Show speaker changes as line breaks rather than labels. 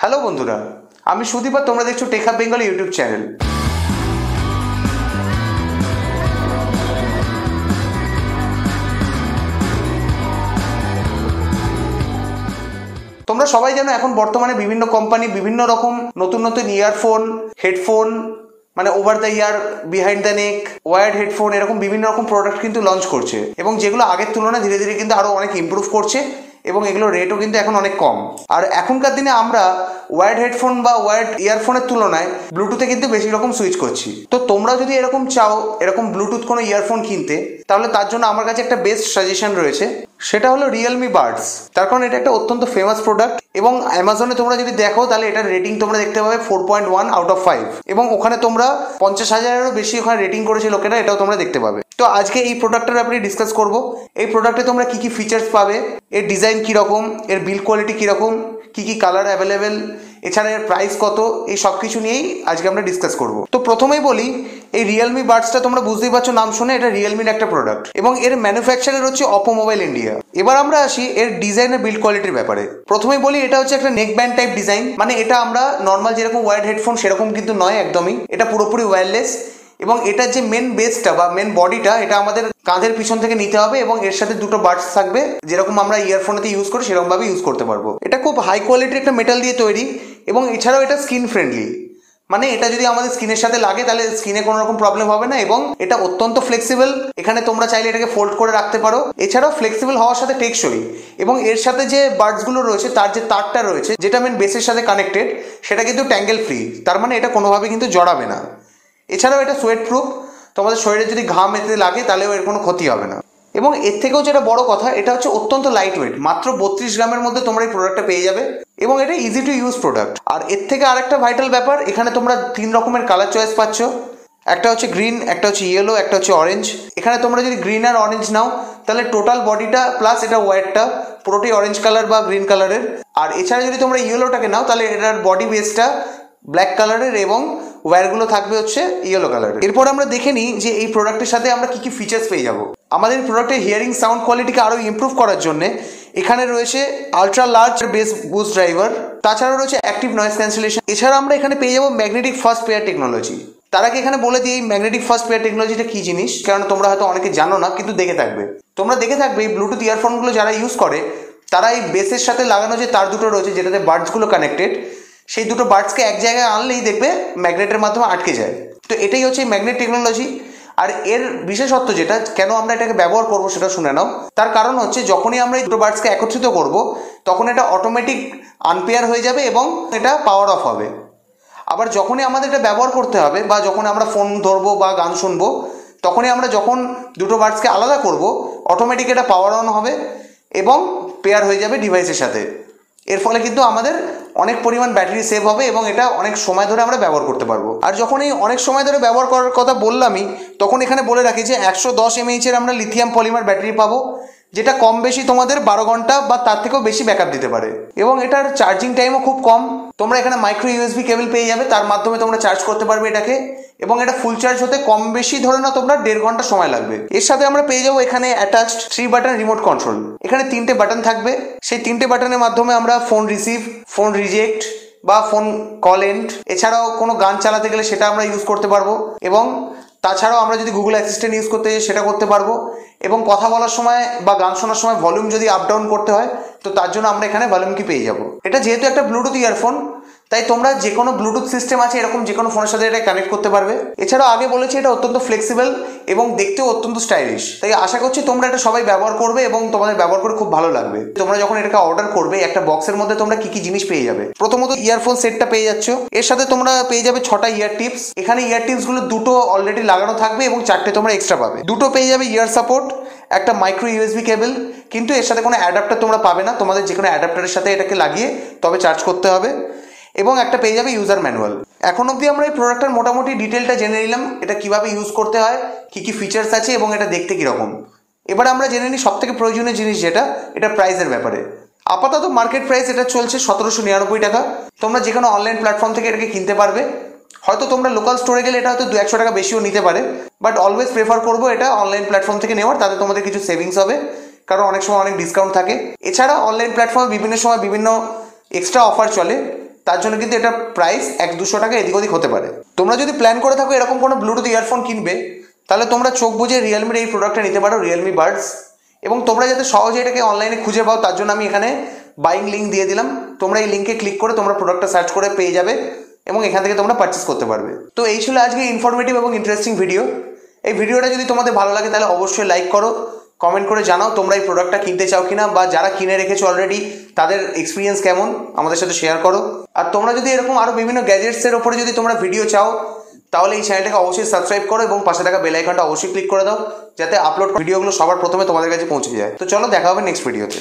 Hello বন্ধুরা, আমি সুদীপ আর তোমরা দেখছো টেকহাব বেঙ্গলি ইউটিউব চ্যানেল। তোমরা সবাই জানো এখন বর্তমানে বিভিন্ন কোম্পানি বিভিন্ন রকম নতুন নতুন ইয়ারফোন, হেডফোন, মানে over the ear, behind the neck, wired headphone, এরকম বিভিন্ন রকম প্রোডাক্ট কিন্তু লঞ্চ করছে এবং যেগুলো আগের তুলনায় ধীরে ধীরে কিন্তু আরো অনেক ইমপ্রুভ করছে এবং এগুলো রেটও কিন্তু এখন অনেক কম। আর এখনকার দিনে আমরা ওয়ার্ড হেডফোন বা ওয়ার্ড ইয়ারফোনের তুলনায় ব্লুটুথে কিন্তু বেশি রকম সুইচ করছি। তো তোমরা যদি এরকম চাও এরকম ব্লুটুথ কোনো ইয়ারফোন কিনতে, তাহলে তার জন্য আমার কাছে একটা বেস্ট সাজেশন রয়েছে, সেটা হলো রিয়েলমি বাডস। তার কারণ এটা একটা অত্যন্ত ফেমাস প্রোডাক্ট এবং অ্যামাজনে তোমরা যদি দেখো তাহলে এটার রেটিং তোমরা দেখতে পাবে 4.1 আউট অফ 5 এবং ওখানে তোমরা 50,000-এরও বেশি ওখানে রেটিং করেছে লোকেরা, এটাও তোমরা দেখতে পাবে। তো আজকে এই প্রোডাক্টের ব্যাপারে ডিসকাস করব। এই প্রোডাক্টে তোমরা কি কি ফিচার্স পাবে, এর ডিজাইন কীরকম, এর বিল্ড কোয়ালিটি কীরকম, কি কি কালার অ্যাভেলেবেল, এছাড়া এর প্রাইস কত, এই সব কিছু নিয়েই আজকে আমরা ডিসকাস করব। তো প্রথমেই বলি, এই রিয়েলমি বাডসটা তোমরা বুঝতেই পারছো নাম শুনে, এটা রিয়েলমির একটা প্রোডাক্ট এবং এর ম্যানুফ্যাকচারার হচ্ছে অপো মোবাইল ইন্ডিয়া। এবার আমরা আসি এর ডিজাইন আর বিল্ড কোয়ালিটির ব্যাপারে। প্রথমেই বলি, এটা হচ্ছে একটা নেক ব্যান্ড টাইপ ডিজাইন, মানে এটা আমরা নর্মাল যেরকম ওয়ার্ড হেডফোন সেরকম কিন্তু নয় একদমই, এটা পুরোপুরি ওয়্যারলেস এবং এটার যে মেন বেসটা বা মেন বডিটা এটা আমাদের কাঁধের পিছন থেকে নিতে হবে এবং এর সাথে দুটো বাডস থাকবে, যেরকম আমরা ইয়ারফোনেতে ইউজ করি সেরকম ভাবে ইউজ করতে পারবো। এটা খুব হাই কোয়ালিটির একটা মেটাল দিয়ে তৈরি এবং এছাড়াও এটা স্কিন ফ্রেন্ডলি, মানে এটা যদি আমাদের স্কিনের সাথে লাগে তাহলে স্কিনে কোনো রকম প্রবলেম হবে না এবং এটা অত্যন্ত ফ্লেক্সিবল। এখানে তোমরা চাইলে এটাকে ফোল্ড করে রাখতে পারো। এছাড়াও ফ্লেক্সিবল হওয়ার সাথে টেকসই এবং এর সাথে যে বাডসগুলো রয়েছে তার যে তারটা রয়েছে যেটা মেন বেসের সাথে কানেক্টেড, সেটা কিন্তু ট্যাঙ্গেল ফ্রি, তার মানে এটা কোনোভাবে কিন্তু জড়াবে না। এছাড়াও এটা সোয়েট প্রুফ, তোমাদের শরীরে যদি ঘাম এতে লাগে তাহলেও এর কোনো ক্ষতি হবে না। এবং এর থেকেও যেটা বড় কথা, এটা হচ্ছে অত্যন্ত লাইট ওয়েট, মাত্র 32 গ্রামের মধ্যে তোমরা এই প্রোডাক্টটা পেয়ে যাবে এবং এটা ইজি টু ইউজ প্রোডাক্ট। আর এর থেকে আরেকটা ভাইটাল ব্যাপার, এখানে তোমরা 3 রকমের কালার চয়েস পাচ্ছ, একটা হচ্ছে গ্রিন, একটা হচ্ছে ইয়েলো, একটা হচ্ছে অরেঞ্জ। এখানে তোমরা যদি গ্রিন আর অরেঞ্জ নাও তাহলে টোটাল বডিটা প্লাস এটা ওয়্যারটা পুরোটাই অরেঞ্জ কালার বা গ্রিন কালারের। আর এছাড়া যদি তোমরা ইয়েলোটাকে নাও তাহলে এটার বডি বেসটা ব্ল্যাক কালারের এবং ওয়্যারগুলো থাকবে হচ্ছে ইয়েলো কালারের। এরপর আমরা দেখে নিই যে এই প্রোডাক্টের সাথে আমরা কি কি ফিচার্স পেয়ে যাব। আমাদের প্রোডাক্টের হিয়ারিং সাউন্ড কোয়ালিটিকে আরও ইমপ্রুভ করার জন্য এখানে রয়েছে ultra large base boost driver, তাছাড়াও রয়েছে অ্যাক্টিভ নয়েজ ক্যান্সেলেশন। এছাড়া আমরা এখানে পেয়ে যাবো ম্যাগনেটিক ফার্স্ট পেয়ার টেকনোলজি। তার আগে এখানে বলে দিই এই ম্যাগনেটিক ফার্স্ট পেয়ার টেকনোলজিটা কি জিনিস, কারণ তোমরা হয়তো অনেকে জানো না, কিন্তু তোমরা দেখে থাকবে এই ব্লুটুথ ইয়ারফোনগুলো যারা ইউজ করে তারা এই বেসের সাথে লাগানো যে তার দুটো রয়েছে যেটাতে বাডসগুলো কানেক্টেড, সেই দুটো বাডসকে এক জায়গায় আনলেই দেখবে ম্যাগনেটের মাধ্যমে আটকে যায়। তো এটাই হচ্ছে ম্যাগনেট টেকনোলজি। আর এর বিশেষত্ব যেটা, কেন আমরা এটাকে ব্যবহার করবো সেটা শুনে নাও। তার কারণ হচ্ছে যখনই আমরা এই দুটো বাডসকে একত্রিত করব তখন এটা অটোমেটিক আনপেয়ার হয়ে যাবে এবং এটা পাওয়ার অফ হবে। আবার যখনই আমাদের এটা ব্যবহার করতে হবে বা যখন আমরা ফোন ধরবো বা গান শুনবো, তখনই আমরা যখন দুটো বাডসকে আলাদা করব অটোমেটিক এটা পাওয়ার অন হবে এবং পেয়ার হয়ে যাবে ডিভাইসের সাথে। এর ফলে কিন্তু আমাদের অনেক পরিমাণ ব্যাটারি সেভ হবে এবং এটা অনেক সময় ধরে আমরা ব্যবহার করতে পারবো। আর যখন এই অনেক সময় ধরে ব্যবহার করার কথা বললামই, তখন এখানে বলে রাখি যে 110 mAh আমরা লিথিয়াম পলিমার ব্যাটারি পাবো, যেটা কম বেশি তোমাদের 12 ঘন্টা বা তার থেকেও বেশি ব্যাকআপ দিতে পারে এবং এটার চার্জিং টাইমও খুব কম। তোমরা এখানে মাইক্রো ইউএসবি কেবল পেয়ে যাবে, তার মাধ্যমে তোমরা চার্জ করতে পারবে এটাকে এবং এটা ফুল চার্জ হতে কম বেশি ধরে না তোমরা 1.5 ঘন্টা সময় লাগবে। এর সাথে আমরা পেয়ে যাবো এখানে অ্যাটাচড 3 বাটন রিমোট কন্ট্রোল। এখানে 3টে বাটন থাকবে, সেই 3টে বাটনের মাধ্যমে আমরা ফোন রিসিভ, ফোন রিজেক্ট বা ফোন কল এন্ড, এছাড়াও কোনো গান চালাতে গেলে সেটা আমরা ইউজ করতে পারবো এবং তাছাড়াও আমরা যদি গুগল অ্যাসিস্ট্যান্ট ইউজ করতে সেটা করতে পারবো এবং কথা বলার সময় বা গান শোনার সময় ভলিউম যদি আপ ডাউন করতে হয় তো তার জন্য আমরা এখানে ভলিউম কি পেয়ে যাবো। এটা যেহেতু একটা ব্লুটুথ ইয়ারফোন, তাই তোমরা যে কোনো ব্লুটুথ সিস্টেম আছে এরকম যে কোনো ফোনের সাথে এটা কানেক্ট করতে পারবে। এছাড়াও আগে বলেছি এটা অত্যন্ত ফ্লেক্সিবল এবং দেখতেও অত্যন্ত স্টাইলিশ, তাই আশা করছি তোমরা এটা সবাই ব্যবহার করবে এবং তোমাদের ব্যবহার করে খুব ভালো লাগবে। তোমরা যখন এটাকে অর্ডার করবে একটা বক্সের মধ্যে তোমরা কি কি জিনিস পেয়ে যাবে। প্রথমত ইয়ারফোন সেটটা পেয়ে যাচ্ছ, এর সাথে তোমরা পেয়ে যাবে 6টা ইয়ার টিপস। এখানে ইয়ার টিপস গুলো দুটো অলরেডি লাগানো থাকবে এবং 4টে তোমরা এক্সট্রা পাবে। দুটো পেয়ে যাবে ইয়ার সাপোর্ট, একটা মাইক্রো ইউএসবি কেবল, কিন্তু এর সাথে কোনো অ্যাডাপ্টার তোমরা পাবে না, তোমাদের যে কোনো অ্যাডাপ্টারের সাথে এটাকে লাগিয়ে তবে চার্জ করতে হবে এবং একটা পেয়ে যাবে ইউজার ম্যানুয়াল। এখন অবধি আমরা এই প্রোডাক্টের মোটামুটি ডিটেলটা জেনে নিলাম, এটা কিভাবে ইউজ করতে হয়, কি কি ফিচার্স আছে এবং এটা দেখতে কীরকম। এবার আমরা জেনে নিই সবথেকে প্রয়োজনীয় জিনিস যেটা, এটা প্রাইসের ব্যাপারে। আপাতত মার্কেট প্রাইস এটা চলছে 1799 টাকা। তোমরা যে কোনো অনলাইন প্ল্যাটফর্ম থেকে এটাকে কিনতে পারবে। হয়তো তোমরা লোকাল স্টোরে গেলে এটা হয়তো 200 টাকা বেশিও নিতে পারে, বাট অলওয়েজ প্রেফার করবো এটা অনলাইন প্ল্যাটফর্ম থেকে নেওয়ার, তাতে তোমাদের কিছু সেভিংস হবে, কারণ অনেক সময় অনেক ডিসকাউন্ট থাকে। এছাড়া অনলাইন প্ল্যাটফর্মে বিভিন্ন সময় বিভিন্ন এক্সট্রা অফার চলে, তার জন্য কিন্তু এটা প্রাইস 100-200 টাকা এদিক ওদিক হতে পারে। তোমরা যদি প্ল্যান করে থাকো এরকম কোনো ব্লুটুথ ইয়ারফোন কিনবে, তাহলে তোমরা চোখ বুঝে রিয়েলমির এই প্রোডাক্টটা নিতে পারো, রিয়েলমি বাডস। এবং তোমরা যাতে সহজে এটাকে অনলাইনে খুঁজে পাও তার জন্য আমি এখানে বাইং লিঙ্ক দিয়ে দিলাম। তোমরা এই লিঙ্কে ক্লিক করে তোমরা প্রোডাক্টটা সার্চ করে পেয়ে যাবে এবং এখান থেকে তোমরা পারচেস করতে পারবে। তো এই ছিল আজকে ইনফরমেটিভ এবং ইন্টারেস্টিং ভিডিও। এই ভিডিওটা যদি তোমাদের ভালো লাগে তাহলে অবশ্যই লাইক করো, কমেন্ট করে জানাও তোমরা এই প্রোডাক্টটা কিনতে চাও কিনা, বা যারা কিনে রেখেছো অলরেডি তাদের এক্সপিরিয়েন্স কেমন আমাদের সাথে শেয়ার করো। আর তোমরা যদি এরকম আরও বিভিন্ন গ্যাজেটসের ওপরে যদি তোমরা ভিডিও চাও তাহলে এই চ্যানেলটাকে অবশ্যই সাবস্ক্রাইব করো এবং পাশে থাকা বেল আইকনটা অবশ্যই ক্লিক করে দাও, যাতে আপলোড ভিডিওগুলো সবার প্রথমে তোমাদের কাছে পৌঁছে যায়। তো চলো দেখা হবে নেক্সট ভিডিওতে।